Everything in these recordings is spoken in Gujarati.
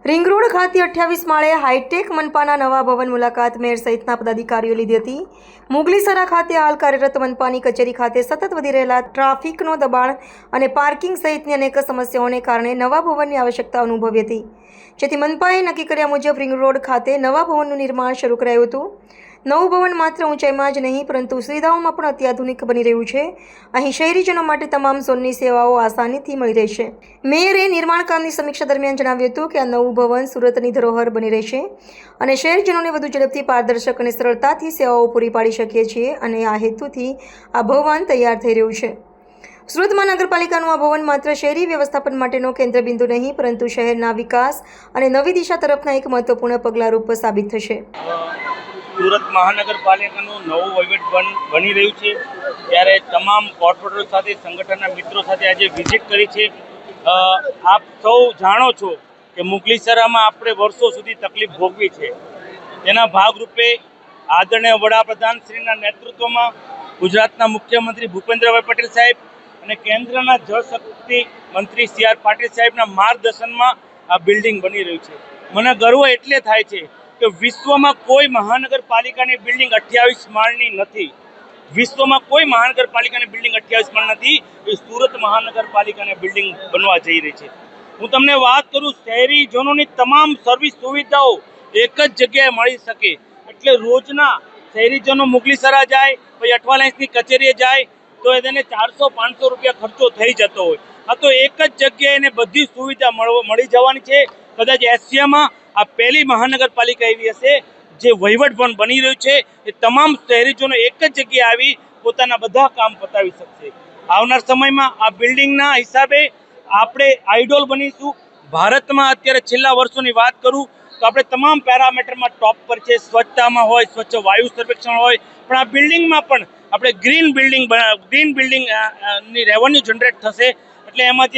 રિંગ રોડ ખાતે 28 માળે હાઈટેક મનપાના નવા ભવન મુલાકાત મેયર સહિતના પદાધિકારીઓ લીધી હતી। મુગલીસરા ખાતે હાલ કાર્યરત મનપાની કચેરી ખાતે સતત વધી રહેલા ટ્રાફિકનો દબાણ અને પાર્કિંગ સહિતની અનેક સમસ્યાઓને કારણે નવા ભવનની આવશ્યકતા અનુભવી હતી, જેથી મનપાએ નક્કી કર્યા મુજબ રિંગ રોડ ખાતે નવા ભવનનું નિર્માણ શરૂ કરાયું હતું। નવું ભવન માત્ર ઊંચાઈમાં જ નહીં પરંતુ સુવિધાઓમાં પણ અત્યાધુનિક બની રહ્યું છે। અહીં શહેરીજનો માટે તમામ ઝોનની સેવાઓ આસાનીથી મળી રહેશે। મેયરે નિર્માણ કામની સમીક્ષા દરમિયાન જણાવ્યું હતું કે આ નવું ભવન સુરતની ધરોહર બની રહેશે અને શહેરીજનોને વધુ ઝડપથી, પારદર્શક અને સરળતાથી સેવાઓ પૂરી પાડી શકીએ છીએ અને આ હેતુથી આ ભવન તૈયાર થઈ રહ્યું છે। સુરત મહાનગરપાલિકાનું આ ભવન માત્ર શહેરી વ્યવસ્થાપન માટેનો કેન્દ્રબિંદુ નહીં પરંતુ શહેરના વિકાસ અને નવી દિશા તરફના એક મહત્વપૂર્ણ પગલારૂપ સાબિત થશે। સુરત મહાનગરપાલિકાનું નવું વહીવટ બની રહ્યું છે ત્યારે તમામ કોર્પોરેટરો સાથે, સંગઠનના મિત્રો સાથે આજે વિઝિટ કરી છે। આપ સૌ જાણો છો કે મુગલીસરામાં આપણે વર્ષો સુધી તકલીફ ભોગવી છે। તેના ભાગરૂપે આદરણીય વડાપ્રધાનશ્રીના નેતૃત્વમાં ગુજરાતના મુખ્યમંત્રી ભૂપેન્દ્રભાઈ પટેલ સાહેબ અને કેન્દ્રના જળશક્તિ મંત્રી સી.આર. પાટીલ સાહેબના માર્ગદર્શનમાં આ બિલ્ડિંગ બની રહ્યું છે। મને ગર્વ એટલે થાય છે કે વિશ્વમાં કોઈ મહાનગરપાલિકાની બિલ્ડિંગ 28 માળની નથી। વિશ્વમાં કોઈ મહાનગરપાલિકાની બિલ્ડિંગ 28 માળ નથી। એ સુરત મહાનગરપાલિકાની બિલ્ડિંગ બનવા જઈ રહી છે। હું તમને વાત કરું, શહેરીજનોની તમામ સર્વિસ સુવિધાઓ એક જ જગ્યાએ મળી શકે એટલે રોજના શહેરીજનો મુગલીસરા જાય, પછી અઠવાલાઇન્સની કચેરીએ જાય તો એને 400-500 રૂપિયા ખર્ચો થઈ જતો હોય। આ તો એક જ જગ્યાએ એને બધી સુવિધા મળી જવાની છે। કદાચ એશિયામાં આ પહેલી મહાનગરપાલિકા એવી હશે જે વહીવટ પણ બની રહ્યું છે। એ તમામ શહેરીજનો એક જ જગ્યાએ આવી પોતાના બધા કામ પતાવી શકશે। આવનાર સમયમાં આ બિલ્ડિંગના હિસાબે આપણે આઇડોલ બનીશું। ભારતમાં અત્યારે છેલ્લા વર્ષોની વાત કરું તો આપણે તમામ પેરામીટરમાં ટોપ પર છે। સ્વચ્છતામાં હોય, સ્વચ્છ વાયુ સર્વેક્ષણ હોય, પણ આ બિલ્ડિંગમાં પણ આપણે ગ્રીન બિલ્ડિંગની રેવન્યુ જનરેટ થશે એટલે એમાં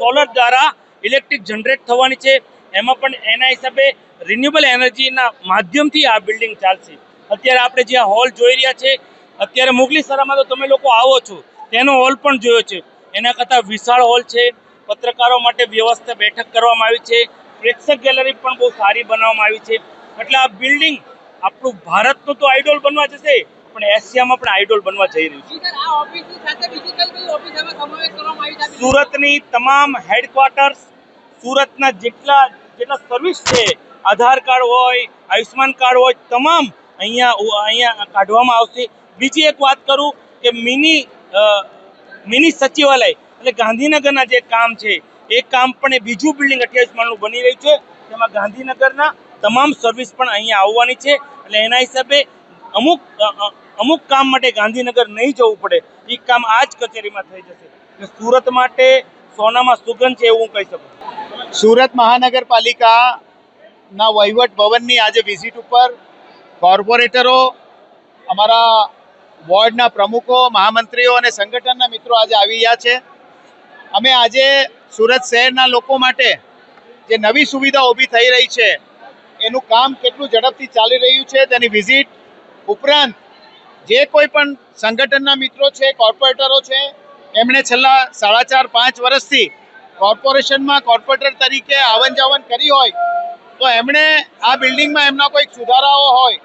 સોલર દ્વારા ઇલેક્ટ્રિક જનરેટ થવાની છે। એમાં પણ એના હિસાબે રિન્યુએબલ એનર્જીના માધ્યમથી આ બિલ્ડિંગ ચાલશે। અત્યારે આપણે જે હોલ જોઈ રહ્યા છે, અત્યારે મુગલીસરામાં તો તમે લોકો આવો છો તેનો હોલ પણ જોયો છે, એના કરતાં વિશાળ હોલ છે। પત્રકારો માટે વ્યવસ્થા બેઠક કરવામાં આવી છે। પ્રેક્ષક ગેલેરી પણ બહુ સારી બનાવવામાં આવી છે। એટલે આ બિલ્ડિંગ આપણું ભારતનું તો આઇડોલ બનવા જશે પણ એશિયામાં પણ આઇડોલ બનવા જઈ રહ્યું છે। સુરતની તમામ હેડક્વાર્ટર્સ, સુરતના જેટલા સર્વિસ છે, આધાર કાર્ડ હોય, આયુષ્માન કાર્ડ હોય, તમામ અહીંયા કાઢવામાં આવશે। બીજી એક વાત કરું કે મિની સચિવાલય એટલે ગાંધીનગરના જે કામ છે એ કામ પણ એ બીજું બિલ્ડિંગ 28 માળનું બની રહ્યું છે, તેમાં ગાંધીનગરના તમામ સર્વિસ પણ અહીંયા આવવાની છે। એટલે એના હિસાબે અમુક કામ માટે ગાંધીનગર નહીં જવું પડે, એ કામ આ જ કચેરીમાં થઈ જશે। એટલે સુરત માટે સોનામાં સુગંધ છે એવું હું કહી શકું। સુરત મહાનગરપાલિકાના વહીવટ ભવનની આજે વિઝિટ ઉપર કોર્પોરેટરો, અમારા વોર્ડના પ્રમુખો, મહામંત્રીઓ અને સંગઠનના મિત્રો આજે આવી રહ્યા છે। અમે આજે સુરત શહેરના લોકો માટે જે નવી સુવિધા ઊભી થઈ રહી છે એનું કામ કેટલું ઝડપથી ચાલી રહ્યું છે તેની વિઝિટ ઉપરાંત જે કોઈ પણ સંગઠનના મિત્રો છે, કોર્પોરેટરો છે, એમણે છેલ્લા 4.5-5 વર્ષથી કોર્પોરેશનમાં કોર્પોરેટર તરીકે આવન જાવન કરી હોય તો એમણે આ બિલ્ડિંગમાં એમના કોઈ સુધારાઓ હોય,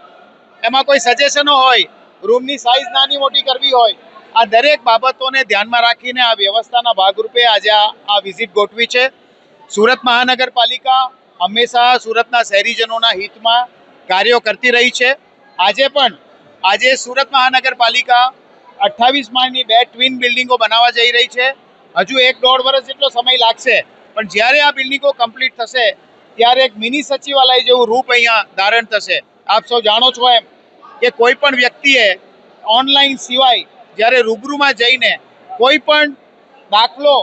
એમાં કોઈ સજેશનો હોય, રૂમની સાઇઝ નાની મોટી કરવી હોય, આ દરેક બાબતોને ધ્યાનમાં રાખીને આ વ્યવસ્થાના ભાગરૂપે આજે આ વિઝિટ ગોઠવી છે। સુરત મહાનગરપાલિકા હંમેશા સુરતના શહેરીજનોના હિતમાં કાર્યો કરતી રહી છે। આજે સુરત મહાનગરપાલિકા 28 માળની 2 ટ્વિન બિલ્ડિંગો બનાવવા જઈ રહી છે। હજુ 1-1.5 વર્ષ જેટલો સમય લાગશે પણ જ્યારે આ બિલ્ડિંગો કમ્પ્લીટ થશે ત્યારે એક મિની સચિવાલય જેવું રૂપ અહીંયા ધારણ થશે। આપ સૌ જાણો છો એમ કે કોઈ પણ વ્યક્તિએ ઓનલાઈન સિવાય જ્યારે રૂબરૂમાં જઈને કોઈ પણ દાખલો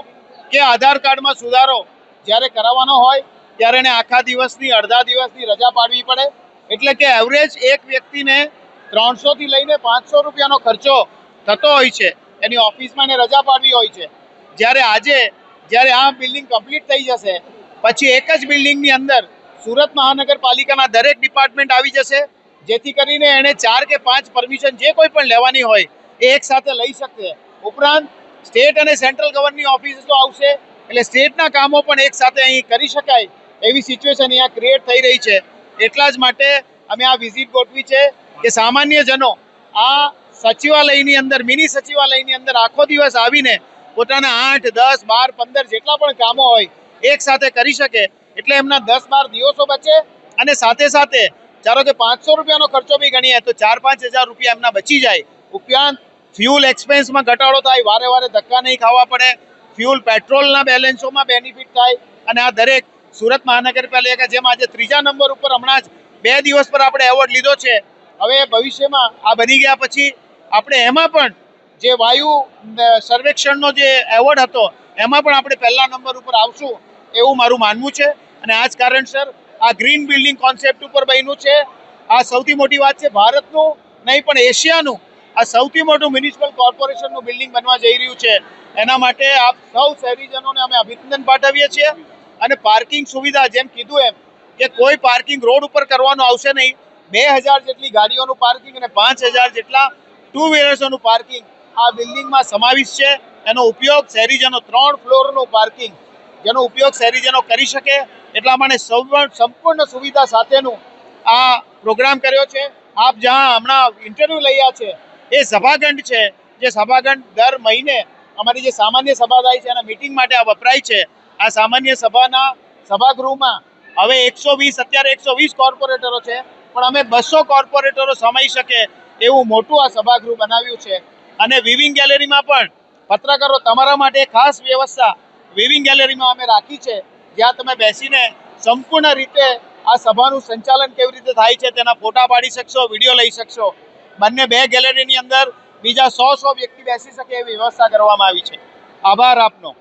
કે આધાર કાર્ડમાં સુધારો જ્યારે કરાવવાનો હોય ત્યારે એને આખા દિવસની, અડધા દિવસની રજા પાડવી પડે। એટલે કે એવરેજ એક વ્યક્તિને 300 થી લઈને 500 રૂપિયાનો ખર્ચો થતો હોય છે, એની ઓફિસમાં એને રજા પાડવી હોય છે। જ્યારે આ બિલ્ડિંગ કમ્પ્લીટ થઈ જશે પછી એક જ બિલ્ડિંગની અંદર સુરત મહાનગરપાલિકાના દરેક ડિપાર્ટમેન્ટ આવી જશે, જેથી કરીને એને 4 કે 5 પરમિશન જે કોઈ પણ લેવાની હોય એ એક સાથે લઈ શકશે। ઉપરાંત સ્ટેટ અને સેન્ટ્રલ ગવર્નની ઓફિસો આવશે, એટલે સ્ટેટના કામો પણ એક સાથે અહીં કરી શકાય એવી સિચ્યુએશન અહીંયા ક્રિએટ થઈ રહી છે. એટલા જ માટે અમે આ વિઝિટ ગોઠવી છે કે સામાન્ય જનો આ સચિવાલયની અંદર, મિની સચિવાલયની અંદર આખો દિવસ આવીને પોતાના 8, 10, 12, 15 જેટલા પણ કામો હોય એક સાથે કરી શકે. એટલે એમના 10-12 દિવસો બચે અને સાથે સાથે ધારો કે 500 રૂપિયાનો ખર્ચો બી ગણીએ તો 4-5 હજાર રૂપિયા એમના બચી જાય. ઉપરાંત ફ્યુલ એક્સપેન્સમાં ઘટાડો થાય, વારે વારે ધક્કા નહીં ખાવા પડે, ફ્યુલ પેટ્રોલના બેલેન્સોમાં બેનિફિટ થાય. અને આ દરેક સુરત મહાનગરપાલિકા જેમ આજે 3જા નંબર ઉપર હમણાં જ 2 દિવસ પર આપણે એવોર્ડ લીધો છે, હવે ભવિષ્યમાં આ બની ગયા પછી આપણે એમાં પણ જે વાયુ સર્વેક્ષણનો જે એવોર્ડ હતો એમાં પણ આપણે પહેલા નંબર ઉપર આવશું એવું મારું માનવું છે. અને આ જ કારણસર આ ગ્રીન બિલ્ડિંગ કોન્સેપ્ટ ઉપર બન્યું છે. આ સૌથી મોટી વાત છે, ભારતનું નહીં પણ એશિયાનું આ સૌથી મોટું મ્યુનિસિપલ કોર્પોરેશનનું બિલ્ડિંગ બનવા જઈ રહ્યું છે. એના માટે આપ સૌ શહેરીજનોને અમે અભિનંદન પાઠવીએ છીએ. અને પાર્કિંગ સુવિધા જેમ કીધું એમ કે કોઈ પાર્કિંગ રોડ ઉપર કરવાનું આવશે નહીં. 2000 જેટલી ગાડીઓનું પાર્કિંગ અને 5000 જેટલા ટુ વ્હીલર્સોનું પાર્કિંગ આ બિલ્ડિંગમાં સમાવિષ્ટ છે. એનો ઉપયોગ શહેરીજનો 3 ફ્લોરનું પાર્કિંગ જેનો ઉપયોગ શહેરીજનો કરી શકે એટલા માટે સંપૂર્ણ સુવિધા સાથેનું આ પ્રોગ્રામ કર્યો છે. આપ જ્યાં હમણાં ઇન્ટરવ્યૂ લઈ છે એ સભાખંડ છે, જે સભાખંડ દર મહિને અમારી જે સામાન્ય સભા થાય છે એના મિટિંગ માટે આ વપરાય છે. આ સામાન્ય સભાના સભાગૃહમાં હવે 120 અત્યારે 120 કોર્પોરેટરો છે, પણ અમે 200 કોર્પોરેટરો સમાઈ શકે એવું મોટું આ સભાગૃહ બનાવ્યું છે. અને વિવિંગ ગેલેરીમાં પણ પત્રકારો તમારા માટે ખાસ વ્યવસ્થા વિવિંગ ગેલેરીમાં અમે રાખી છે, જ્યાં તમે બેસીને સંપૂર્ણ રીતે આ સભાનું સંચાલન કેવી રીતે થાય છે તેના ફોટા પાડી શકશો, વિડીયો લઈ શકશો. બંને 2 ગેલેરીની અંદર બીજા 100 વ્યક્તિ બેસી શકે એવી વ્યવસ્થા કરવામાં આવી છે. આભાર આપનો.